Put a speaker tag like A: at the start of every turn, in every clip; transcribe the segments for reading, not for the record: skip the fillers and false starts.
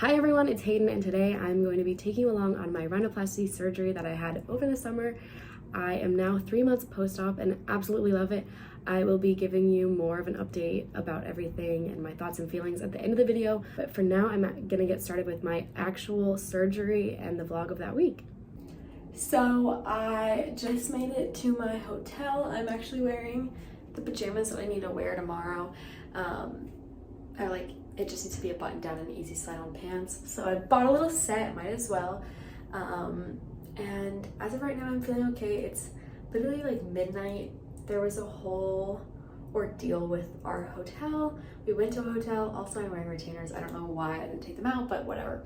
A: Hi everyone, it's Hayden, and today I'm going to be taking you along on my rhinoplasty surgery that I had over the summer. I am now 3 months post-op and absolutely love it. I will be giving you more of an update about everything and my thoughts and feelings at the end of the video, but for now I'm gonna get started with my actual surgery and the vlog of that week. So I just made it to my hotel. I'm actually wearing the pajamas that I need to wear tomorrow. It just needs to be a button down and easy slide on pants. So I bought a little set, might as well. And as of right now, I'm feeling okay. It's literally like midnight. There was a whole ordeal with our hotel. We went to a hotel. Also, I'm wearing retainers. I don't know why I didn't take them out, but whatever.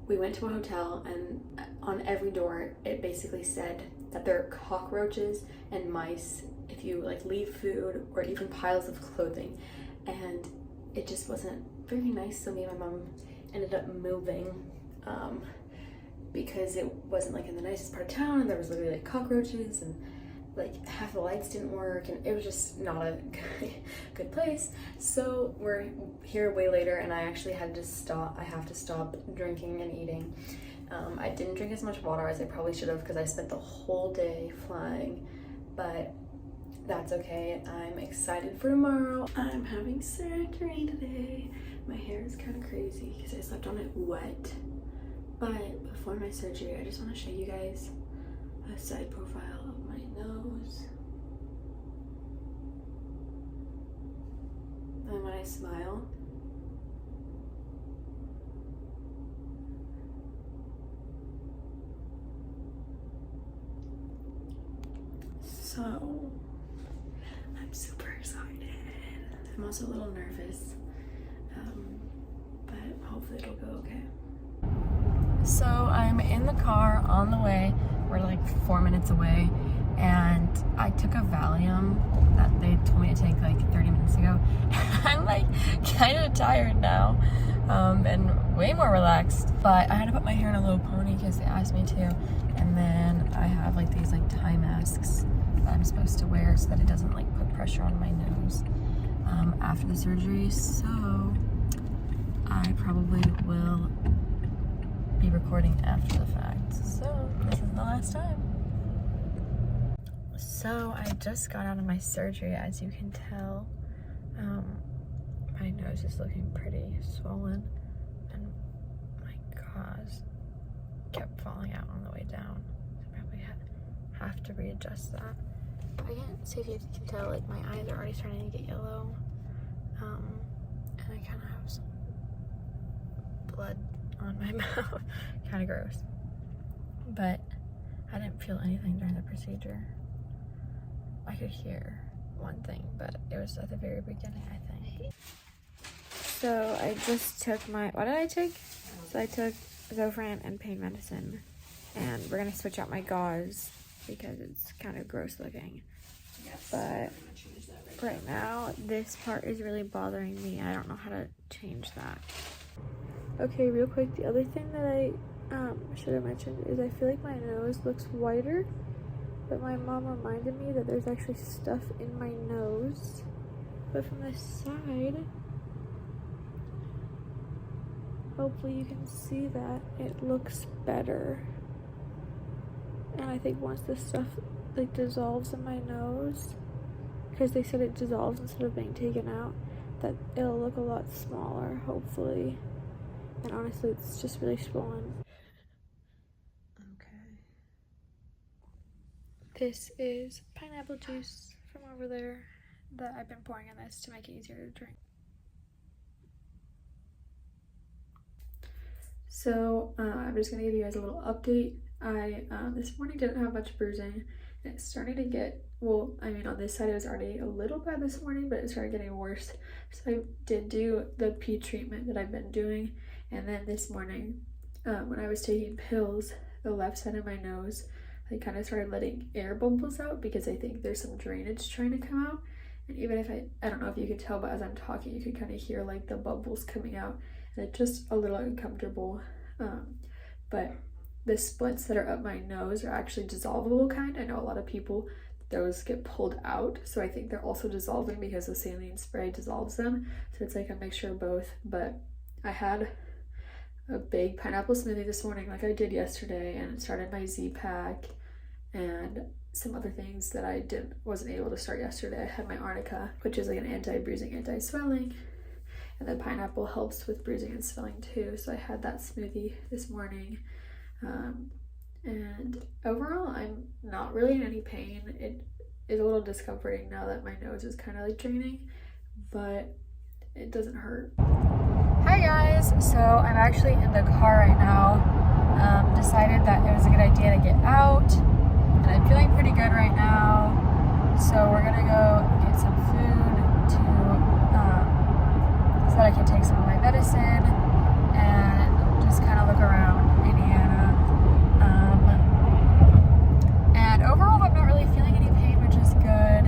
A: We went to a hotel, and on every door, it basically said that there are cockroaches and mice if you like leave food or even piles of clothing. And it just wasn't very nice, so me and my mom ended up moving because it wasn't like in the nicest part of town, and there was literally like cockroaches and like half the lights didn't work, and it was just not a good place. So we're here way later, and I actually had to stop. I have to stop drinking and eating. I didn't drink as much water as I probably should have because I spent the whole day flying, but that's okay. I'm excited for tomorrow. I'm having surgery today. My hair is kind of crazy because I slept on it wet. But before my surgery, I just want to show you guys a side profile of my nose. And when I smile, so I'm super excited. I'm also a little nervous, but hopefully it'll go okay. So I'm in the car on the way. We're like 4 minutes away, and I took a Valium that they told me to take like 30 minutes ago. I'm like kind of tired now, and way more relaxed. But I had to put my hair in a little pony because they asked me to, and then I have like these like tie masks that I'm supposed to wear so that it doesn't like put pressure on my nose after the surgery. So I probably will be recording after the fact. So this is the last time. So I just got out of my surgery, as you can tell. My nose is looking pretty swollen, and my gauze kept falling out on the way down. I probably have to readjust that. I can't see if you can tell, like my eyes are already starting to get yellow, and I kind of have some blood on my mouth. Kind of gross, but I didn't feel anything during the procedure. I could hear one thing, but it was at the very beginning, I think. So I just took my, what did I take? So I took Zofran and pain medicine, and we're gonna switch out my gauze because it's kind of gross looking. Yes, but right now this part is really bothering me. I don't know how to change that. Okay, real quick, the other thing that I should have mentioned is I feel like my nose looks whiter, but my mom reminded me that there's actually stuff in my nose. But from the side, hopefully you can see that it looks better. And I think once this stuff like dissolves in my nose, because they said it dissolves instead of being taken out, that it'll look a lot smaller, hopefully. And honestly, it's just really swollen. Okay. This is pineapple juice from over there that I've been pouring in this to make it easier to drink. So I'm just gonna give you guys a little update. I this morning didn't have much bruising, and it's starting to get, well, I mean on this side it was already a little bad this morning, but it started getting worse. So I did do the pee treatment that I've been doing, and then this morning when I was taking pills, the left side of my nose, I kind of started letting air bubbles out because I think there's some drainage trying to come out. And even if I don't know if you can tell, but as I'm talking you can kind of hear like the bubbles coming out, and it's just a little uncomfortable. But the splits that are up my nose are actually dissolvable kind. I know a lot of people, those get pulled out, so I think they're also dissolving because the saline spray dissolves them. So it's like a mixture of both, but I had a big pineapple smoothie this morning like I did yesterday, and started my Z-Pack and some other things that I wasn't able to start yesterday. I had my arnica, which is like an anti-bruising, anti-swelling, and the pineapple helps with bruising and swelling too. So I had that smoothie this morning. And overall, I'm not really in any pain. It is a little discomforting now that my nose is kind of like draining, but it doesn't hurt. Hi guys, so I'm actually in the car right now. Decided that it was a good idea to get out, and I'm feeling pretty good right now. So we're gonna go get some food to so that I can take some of my medicine and just kind of look around Indiana. And overall, I'm not really feeling any pain, which is good.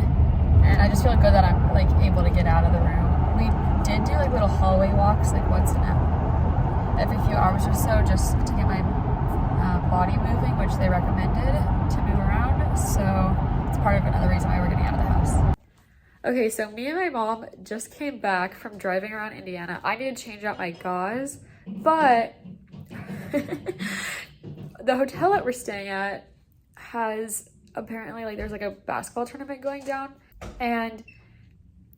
A: And I just feel good that I'm like able to get out of the room. We did do like little hallway walks like once in every few hours or so, just to get my body moving, which they recommended to move around. So it's part of another reason why we're getting out of the house. Okay, so me and my mom just came back from driving around Indiana. I need to change out my gauze, but the hotel that we're staying at has apparently like there's like a basketball tournament going down, and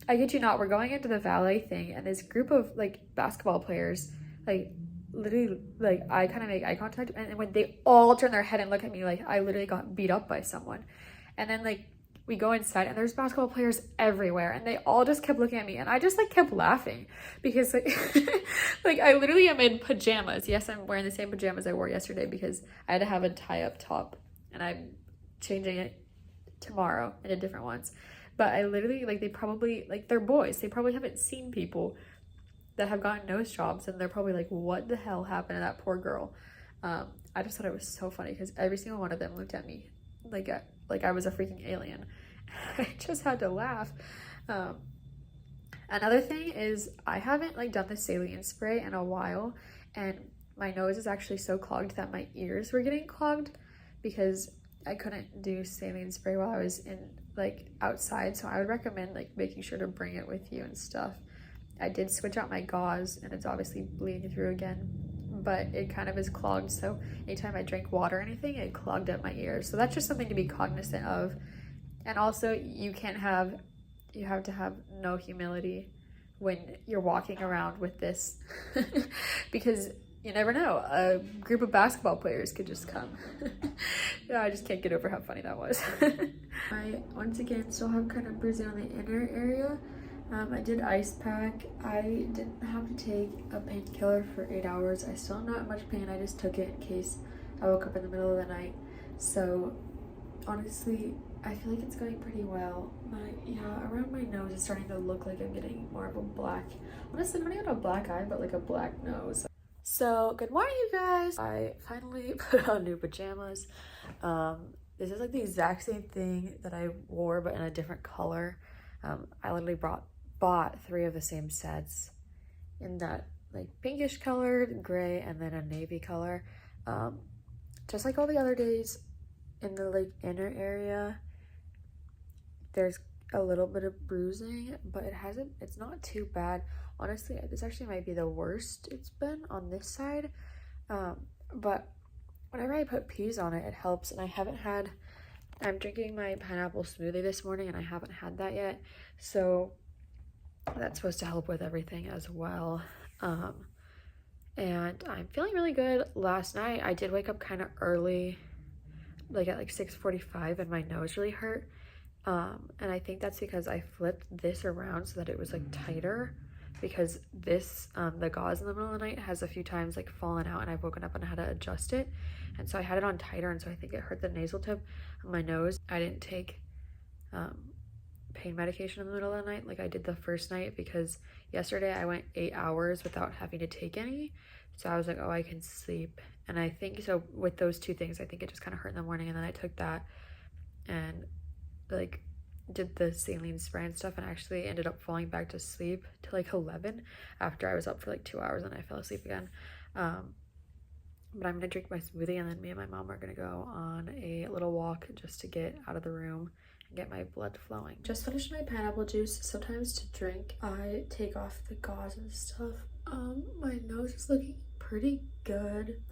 A: I kid you not, we're going into the valet thing, and this group of like basketball players, like literally, like I kind of make eye contact, and when they all turn their head and look at me, like I literally got beat up by someone. And then like we go inside, and there's basketball players everywhere, and they all just kept looking at me, and I just like kept laughing because like like I literally am in pajamas. Yes, I'm wearing the same pajamas I wore yesterday because I had to have a tie-up top, and I'm changing it tomorrow into different ones. But I literally, like, they probably, like, they're boys. They probably haven't seen people that have gotten nose jobs, and they're probably like, what the hell happened to that poor girl? I just thought it was so funny because every single one of them looked at me like I was a freaking alien. I just had to laugh. Another thing is I haven't, like, done the saline spray in a while, and my nose is actually so clogged that my ears were getting clogged because I couldn't do saline spray while I was in like outside. So I would recommend like making sure to bring it with you and stuff. I did switch out my gauze, and it's obviously bleeding through again, but it kind of is clogged. So anytime I drink water or anything, it clogged up my ears. So that's just something to be cognizant of. And also you have to have no humility when you're walking around with this because you never know, a group of basketball players could just come. Yeah, I just can't get over how funny that was. I, once again, still have kind of bruising on the inner area. I did ice pack. I didn't have to take a painkiller for 8 hours. I still am not in much pain. I just took it in case I woke up in the middle of the night. So, honestly, I feel like it's going pretty well. Around my nose is starting to look like I'm getting more of a black, honestly, not even a black eye, but like a black nose. So, good morning, you guys. I finally put on new pajamas. This is like the exact same thing that I wore, but in a different color. I literally bought 3 of the same sets in that like pinkish color, gray, and then a navy color. Just like all the other days, in the like inner area, there's a little bit of bruising, but it's not too bad. Honestly, this actually might be the worst it's been on this side. But whenever I put peas on it, it helps. And I'm drinking my pineapple smoothie this morning, and I haven't had that yet. So that's supposed to help with everything as well. And I'm feeling really good. Last night, I did wake up kind of early, like at like 6:45, and my nose really hurt. And I think that's because I flipped this around so that it was like tighter, because this the gauze in the middle of the night has a few times like fallen out, and I've woken up and had to adjust it, and so I had it on tighter, and so I think it hurt the nasal tip of my nose. I didn't take pain medication in the middle of the night like I did the first night, because yesterday I went 8 hours without having to take any, so I was like, oh, I can sleep. And I think so with those two things, I think it just kind of hurt in the morning, and then I took that and like did the saline spray and stuff, and actually ended up falling back to sleep till like 11 after I was up for like 2 hours, and I fell asleep again. But I'm gonna drink my smoothie, and then me and my mom are gonna go on a little walk just to get out of the room and get my blood flowing. Just finished my pineapple juice. Sometimes to drink, I take off the gauze and stuff. My nose is looking pretty good.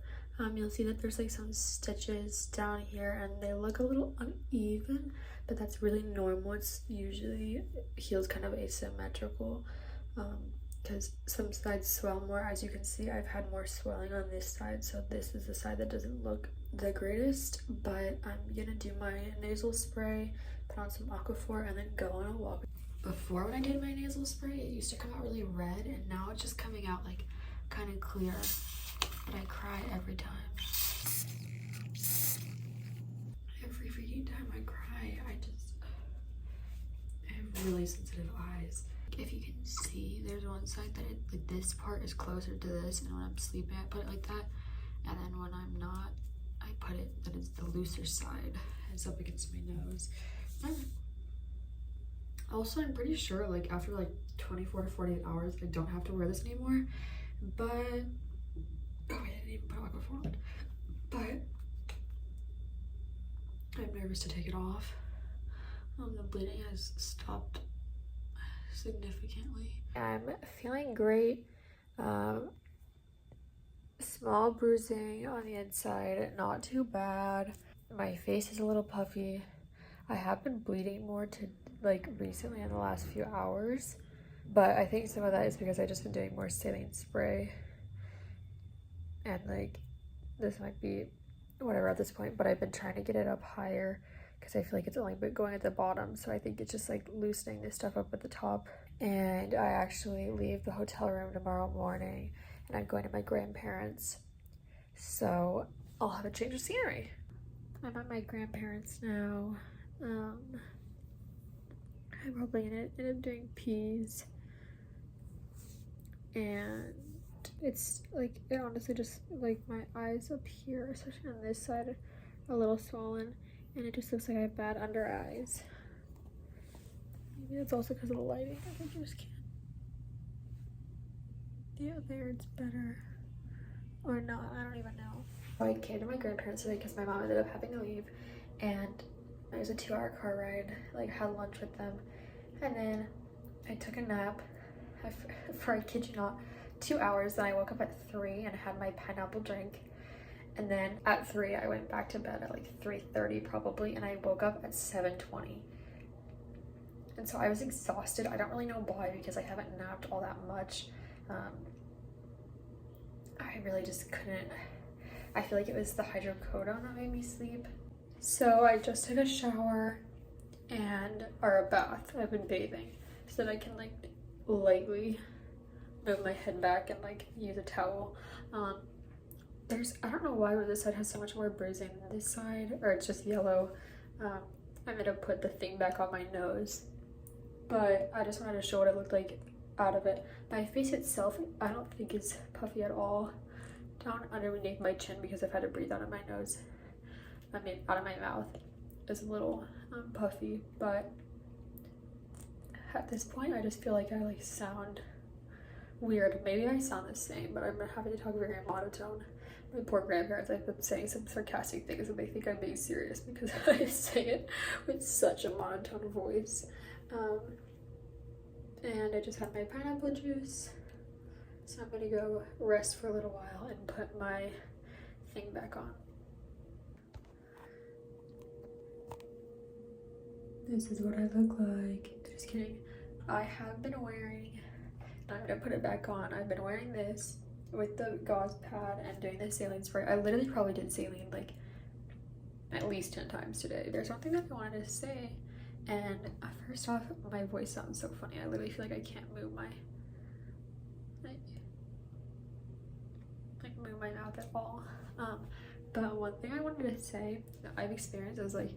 A: You'll see that there's like some stitches down here and they look a little uneven, but that's really normal. It's usually heals kind of asymmetrical, because some sides swell more. As you can see, I've had more swelling on this side, so this is the side that doesn't look the greatest. But I'm gonna do my nasal spray, put on some Aquaphor, and then go on a walk. Before, when I did my nasal spray, it used to come out really red, and now it's just coming out like kind of clear. But I cry every time. Every freaking time I cry, I have really sensitive eyes. If you can see, there's one side that like this part is closer to this, and when I'm sleeping I put it like that, and then when I'm not, I put it that it's the looser side. It's up against my nose. Also, I'm pretty sure like after like 24 to 48 hours I don't have to wear this anymore, but oh, I didn't even put Aquaphor on. But I'm nervous to take it off. The bleeding has stopped significantly. I'm feeling great. Small bruising on the inside, not too bad. My face is a little puffy. I have been bleeding more to like recently in the last few hours, but I think some of that is because I've just been doing more saline spray, and like this might be whatever at this point, but I've been trying to get it up higher because I feel like it's only been going at the bottom, so I think it's just like loosening this stuff up at the top. And I actually leave the hotel room tomorrow morning and I'm going to my grandparents, so I'll have a change of scenery. I'm at my grandparents now. I'm probably gonna end up doing peas, and it's like, it honestly just like my eyes up here, especially on this side, are a little swollen, and it just looks like I have bad under eyes. Maybe it's also because of the lighting. I just can't. Yeah, there it's better, or not, I don't even know. I came to my grandparents today because my mom ended up having to leave, and it was a 2-hour car ride. Like, had lunch with them, and then I took a nap for, I kid you not, 2 hours. Then I woke up at 3 and had my pineapple drink, and then at 3 I went back to bed at like 3:30 probably, and I woke up at 7:20. And so I was exhausted. I don't really know why, because I haven't napped all that much. I really just couldn't. I feel like it was the hydrocodone that made me sleep. So I just took a shower or a bath. I've been bathing so that I can like lightly move my head back and like use a towel. I don't know why this side has so much more bruising than this side, or it's just yellow. I'm gonna put the thing back on my nose, but I just wanted to show what it looked like out of it. My face itself, I don't think is puffy at all. Down underneath my chin, because I've had to breathe out of my nose, out of my mouth, is a little puffy, but at this point I just feel like I like sound weird. Maybe I sound the same, but I'm having to talk very monotone. My poor grandparents, I've been saying some sarcastic things and they think I'm being serious because I say it with such a monotone voice. And I just had my pineapple juice, so I'm gonna go rest for a little while and put my thing back on. This is what I look like. Just kidding. I have been wearing, I'm gonna put it back on. I've been wearing this with the gauze pad and doing the saline spray. I literally probably did saline like at least 10 times today. There's one thing that I wanted to say, and first off, my voice sounds so funny. I literally feel like I can't move my move my mouth at all. But one thing I wanted to say that I've experienced is like,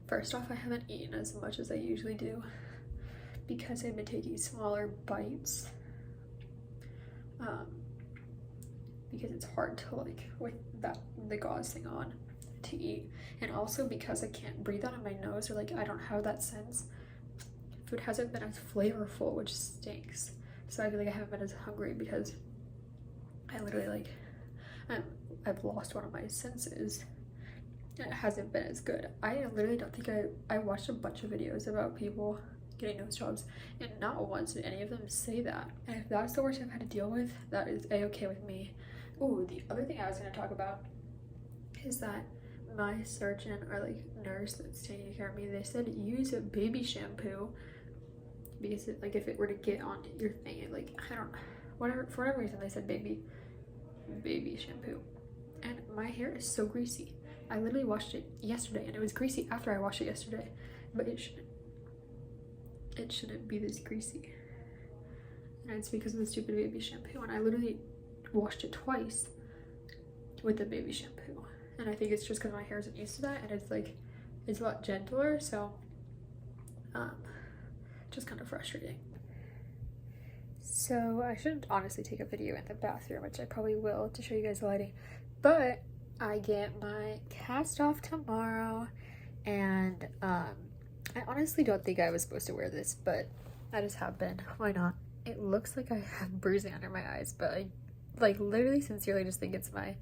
A: first off, I haven't eaten as much as I usually do because I've been taking smaller bites, because it's hard to like with the gauze thing on to eat, and also because I can't breathe out of my nose, or like I don't have that sense. Food hasn't been as flavorful, which stinks. So I feel like I haven't been as hungry because I literally like I've lost one of my senses, it hasn't been as good. I literally don't think I watched a bunch of videos about people getting nose jobs, and not once did any of them say that. And if that's the worst I've had to deal with, that is a-okay with me. Oh, the other thing I was going to talk about is that my surgeon or like nurse that's taking care of me, they said use a baby shampoo because it, like if it were to get on your thing, it, like I don't, whatever, for whatever reason they said baby shampoo, and my hair is so greasy. I literally washed it yesterday and it was greasy after I washed it yesterday, but it shouldn't be this greasy, and it's because of the stupid baby shampoo. And I literally washed it twice with the baby shampoo, and I think it's just because my hair isn't used to that, and it's like it's a lot gentler, so just kind of frustrating. So I should honestly take a video in the bathroom, which I probably will, to show you guys the lighting, but I get my cast off tomorrow, and I honestly don't think I was supposed to wear this, but that has happened. Why not? It looks like I have bruising under my eyes, but I like literally sincerely just think it's my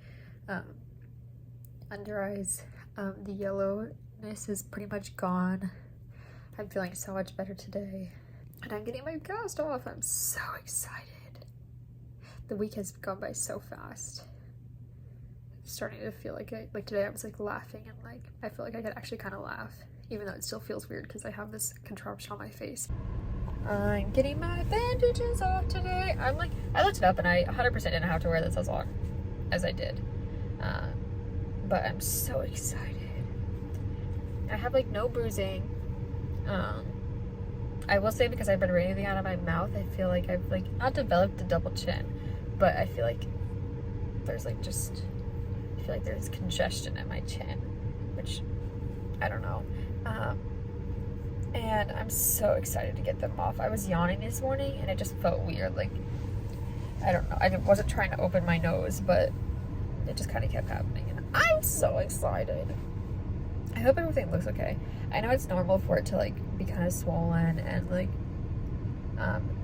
A: under eyes. The yellowness is pretty much gone. I'm feeling so much better today, and I'm getting my cast off. I'm so excited. The week has gone by so fast. I'm starting to feel like today I was like laughing, and like I feel like I could actually kind of laugh, even though it still feels weird because I have this contraption on my face. I'm getting my bandages off today. I looked it up and I 100% didn't have to wear this as long as I did. But I'm so excited. I have like no bruising. I will say, because I've been breathing out of my mouth, I feel like I've like not developed a double chin, but I feel like there's like I feel like there's congestion in my chin, which I don't know. And I'm so excited to get them off. I was yawning this morning and it just felt weird. Like, I don't know. I wasn't trying to open my nose, but it just kind of kept happening. And I'm so excited. I hope everything looks okay. I know it's normal for it to like be kind of swollen and like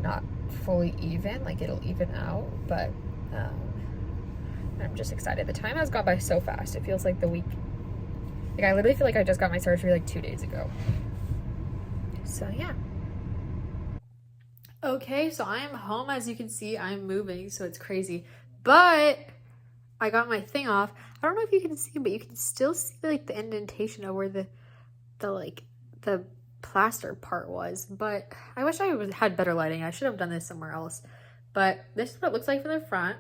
A: not fully even. Like it'll even out, but I'm just excited. The time has gone by so fast. It feels like the week. Like I literally feel like I just got my surgery like 2 days ago. So yeah. Okay, so I am home. As you can see, I'm moving, so it's crazy. But I got my thing off. I don't know if you can see, but you can still see like the indentation of where the plaster part was. But I wish I had better lighting. I should have done this somewhere else. But this is what it looks like from the front.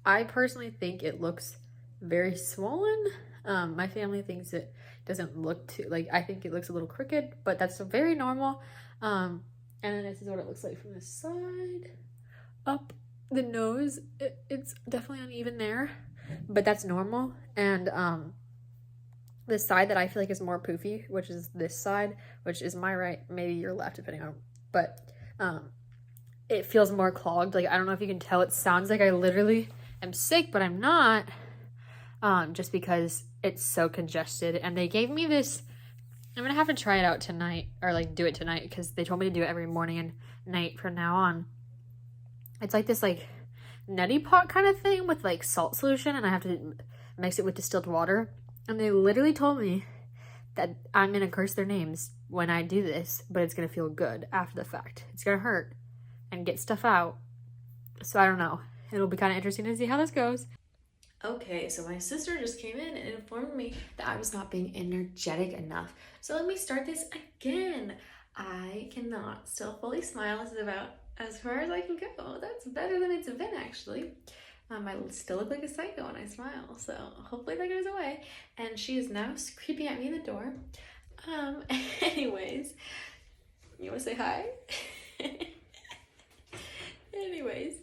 A: I personally think it looks very swollen. My family thinks it doesn't look too, like, I think it looks a little crooked, but that's very normal. And then this is what it looks like from the side. Up the nose, it's definitely uneven there, but that's normal. And the side that I feel like is more poofy, which is this side, which is my right, maybe your left, depending on, but it feels more clogged. Like, I don't know if you can tell, it sounds like I literally am sick, but I'm not, just because it's so congested. And they gave me this, I'm gonna have to try it out tonight, or like do it tonight, because they told me to do it every morning and night from now on. It's like this like neti pot kind of thing with like salt solution, and I have to mix it with distilled water. And they literally told me that I'm gonna curse their names when I do this, but it's gonna feel good after the fact. It's gonna hurt and get stuff out. So I don't know. It'll be kind of interesting to see how this goes. Okay, so my sister just came in and informed me that I was not being energetic enough. So let me start this again. I cannot still fully smile. This is about as far as I can go. That's better than it's been, actually. I still look like a psycho when I smile, so hopefully that goes away. And she is now creeping at me in the door. Anyways, you want to say hi? Anyways,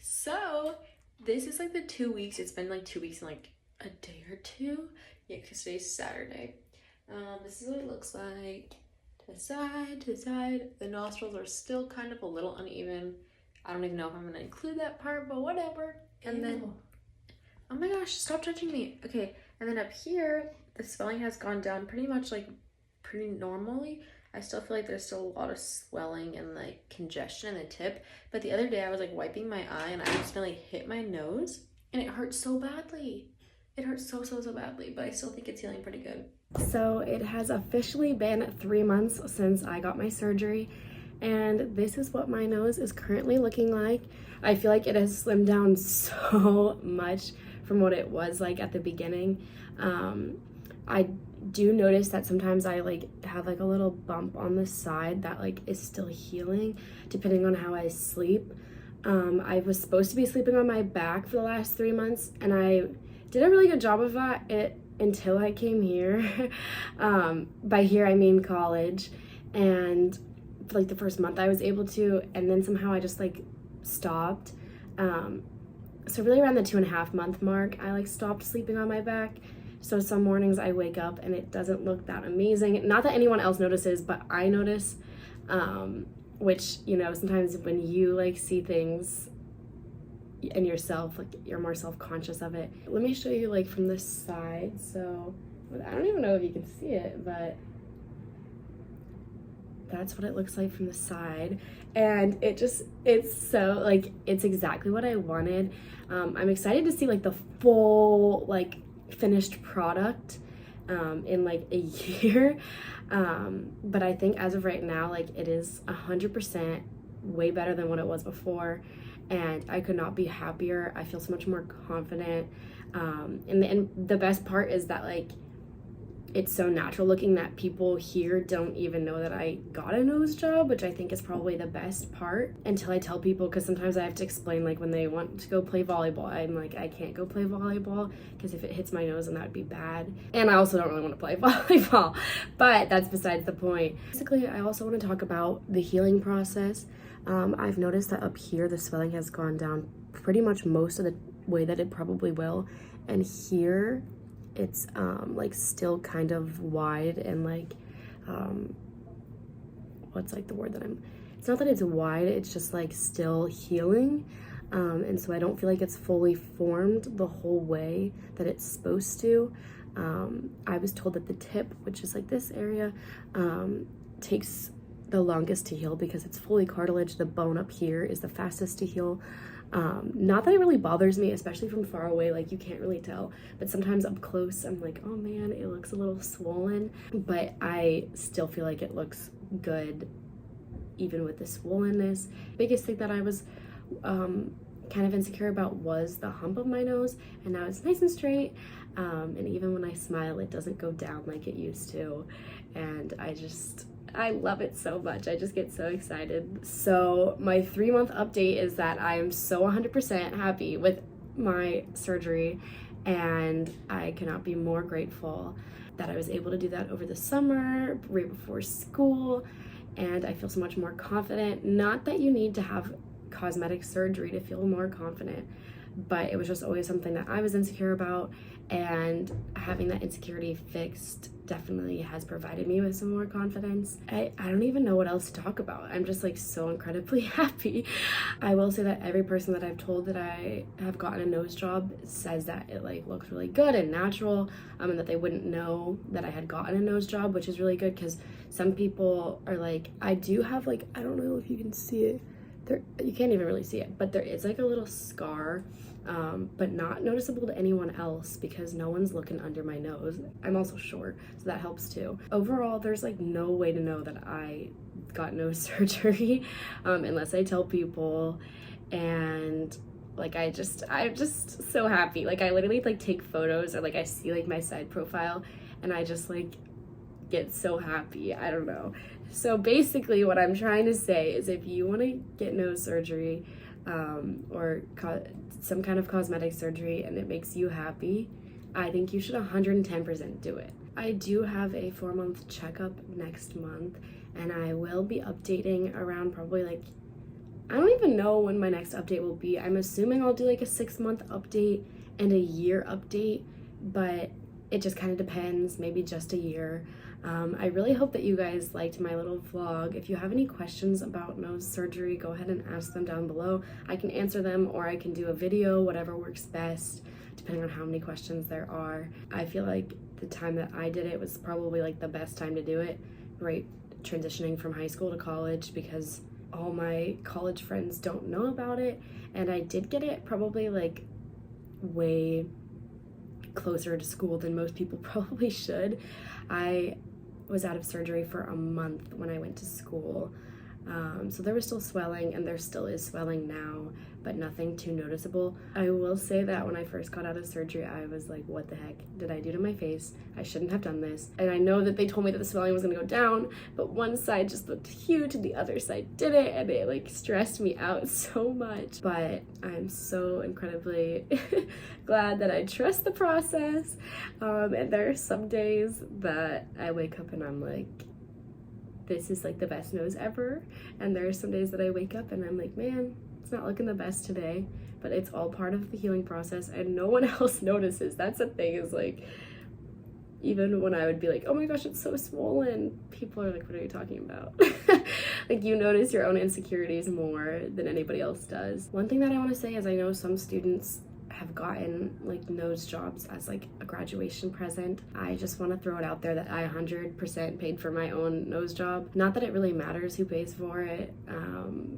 A: so this is like the 2 weeks. It's been like 2 weeks and like a day or two. Yeah, because today's Saturday. This is what it looks like. To the side, to the side. The nostrils are still kind of a little uneven. I don't even know if I'm gonna include that part, but whatever. And then, oh my gosh, stop touching me. Okay, and then up here, the swelling has gone down pretty much like pretty normally. I still feel like there's still a lot of swelling and like congestion in the tip. But the other day I was like wiping my eye and I accidentally hit my nose and it hurt so badly.
B: It hurts so badly, but I still think it's healing pretty good.
A: So it has officially been 3 months since I got my surgery, and this is what my nose is currently looking like. I feel like it has slimmed down so much from what it was like at the beginning. I do notice that sometimes I like have like a little bump on the side that like is still healing depending on how I sleep. I was supposed to be sleeping on my back for the last 3 months, and I did a really good job of that until I came here. By here I mean college, and for like the first month I was able to, and then somehow I just like stopped. So really around the 2.5 month mark, I like stopped sleeping on my back. So some mornings I wake up and it doesn't look that amazing. Not that anyone else notices, but I notice, which, you know, sometimes when you like see things in yourself, like you're more self-conscious of it. Let me show you like from the side. So I don't even know if you can see it, but that's what it looks like from the side. And it's so like, it's exactly what I wanted. I'm excited to see like the full like finished product in like a year. But I think as of right now, like it is 100% way better than what it was before, and I could not be happier. I feel so much more confident. And the best part is that like it's so natural looking that people here don't even know that I got a nose job, which I think is probably the best part until I tell people, because sometimes I have to explain, like when they want to go play volleyball, I'm like, I can't go play volleyball because if it hits my nose, then that would be bad. And I also don't really want to play volleyball, but that's besides the point. Basically, I also want to talk about the healing process. I've noticed that up here, the swelling has gone down pretty much most of the way that it probably will. And here, it's like still kind of wide and like what's like the word that it's not that it's wide, it's just like still healing, and so I don't feel like it's fully formed the whole way that it's supposed to. I was told that the tip, which is like this area, takes the longest to heal because it's fully cartilage. The bone up here is the fastest to heal. Not that it really bothers me, especially from far away, like you can't really tell, but sometimes up close I'm like, oh man, it looks a little swollen, but I still feel like it looks good even with the swollenness. Biggest thing that I was kind of insecure about was the hump of my nose, and now it's nice and straight, and even when I smile it doesn't go down like it used to, and I love it so much. I just get so excited. So my 3-month update is that I am so 100% happy with my surgery, and I cannot be more grateful that I was able to do that over the summer, right before school, and I feel so much more confident. Not that you need to have cosmetic surgery to feel more confident, but it was just always something that I was insecure about, and having that insecurity fixed definitely has provided me with some more confidence. I don't even know what else to talk about. I'm just like so incredibly happy. I will say that every person that I've told that I have gotten a nose job says that it like looks really good and natural, and that they wouldn't know that I had gotten a nose job, which is really good because some people are like, I do have like, I don't know if you can see it. There, you can't even really see it, but there is like a little scar, but not noticeable to anyone else because no one's looking under my nose. I'm also short, so that helps too. Overall, there's like no way to know that I got nose surgery unless I tell people, and like I'm just so happy. Like I literally like take photos, or like I see like my side profile and I just like get so happy. I don't know. So basically what I'm trying to say is if you want to get nose surgery or some kind of cosmetic surgery and it makes you happy, I think you should 110% do it. I do have a 4-month checkup next month, and I will be updating around probably like, I don't even know when my next update will be. I'm assuming I'll do like a 6-month update and a year update, but it just kind of depends, maybe just a year. I really hope that you guys liked my little vlog. If you have any questions about nose surgery, go ahead and ask them down below. I can answer them, or I can do a video, whatever works best, depending on how many questions there are. I feel like the time that I did it was probably like the best time to do it, right transitioning from high school to college, because all my college friends don't know about it, and I did get it probably like way
C: closer to school than most people probably should. I was out of surgery for a month when I went to school. So there was still swelling, and there still is swelling now, but nothing too noticeable. I will say that when I first got out of surgery, I was like, what the heck did I do to my face? I shouldn't have done this. And I know that they told me that the swelling was gonna go down, but one side just looked huge and the other side didn't, and it like stressed me out so much. But I'm so incredibly glad that I trust the process. And there are some days that I wake up and I'm like, this is like the best nose ever. And there are some days that I wake up and I'm like, man, it's not looking the best today, but it's all part of the healing process and no one else notices. That's the thing, is like, even when I would be like, oh my gosh, it's so swollen, people are like, what are you talking about? Like, you notice your own insecurities more than anybody else does. One thing that I want to say is I know some students have gotten like nose jobs as like a graduation present. I just want to throw it out there that I 100% paid for my own nose job. Not that it really matters who pays for it,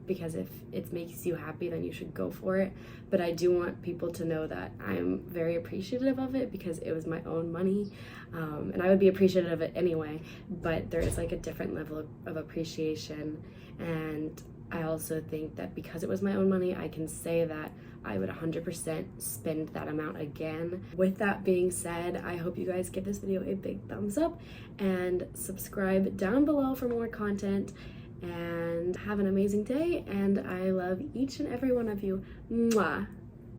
C: because if it makes you happy, then you should go for it. But I do want people to know that I'm very appreciative of it because it was my own money, and I would be appreciative of it anyway, but there is like a different level of appreciation. And I also think that because it was my own money, I can say that I would 100% spend that amount again. With that being said, I hope you guys give this video a big thumbs up and subscribe down below for more content, and have an amazing day, and I love each and every one of you. Mwah.